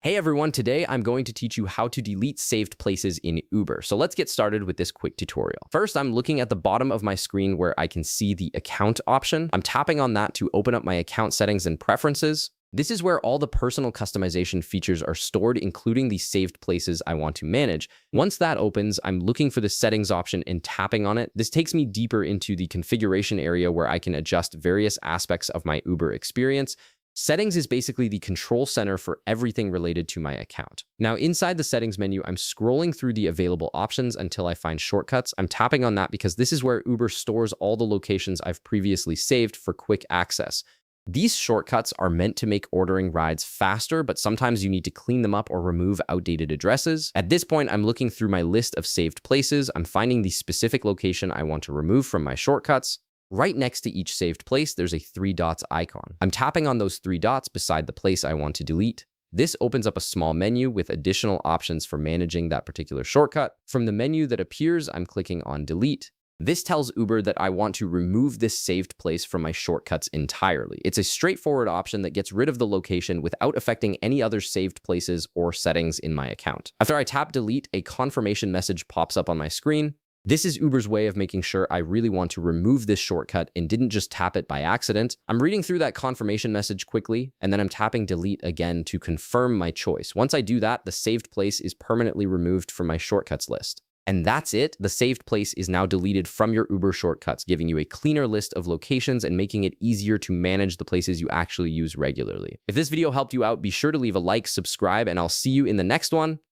Hey everyone, today I'm going to teach you how to delete saved places in Uber. So let's get started with this quick tutorial. First, I'm looking at the bottom of my screen where I can see the account option. I'm tapping on that to open up my account settings and preferences. This is where all the personal customization features are stored, including the saved places I want to manage. Once that opens, I'm looking for the settings option and tapping on it. This takes me deeper into the configuration area where I can adjust various aspects of my Uber experience. Settings is basically the control center for everything related to my account. Now, inside the settings menu, I'm scrolling through the available options until I find shortcuts. I'm tapping on that because this is where Uber stores all the locations I've previously saved for quick access. These shortcuts are meant to make ordering rides faster, but sometimes you need to clean them up or remove outdated addresses. At this point, I'm looking through my list of saved places. I'm finding the specific location I want to remove from my shortcuts. Right next to each saved place, there's a 3 dots icon. I'm tapping on those 3 dots beside the place I want to delete. This opens up a small menu with additional options for managing that particular shortcut. From the menu that appears, I'm clicking on delete. This tells Uber that I want to remove this saved place from my shortcuts entirely. It's a straightforward option that gets rid of the location without affecting any other saved places or settings in my account. After I tap delete, a confirmation message pops up on my screen. This is Uber's way of making sure I really want to remove this shortcut and didn't just tap it by accident. I'm reading through that confirmation message quickly, and then I'm tapping delete again to confirm my choice. Once I do that, the saved place is permanently removed from my shortcuts list. And that's it. The saved place is now deleted from your Uber shortcuts, giving you a cleaner list of locations and making it easier to manage the places you actually use regularly. If this video helped you out, be sure to leave a like, subscribe, and I'll see you in the next one.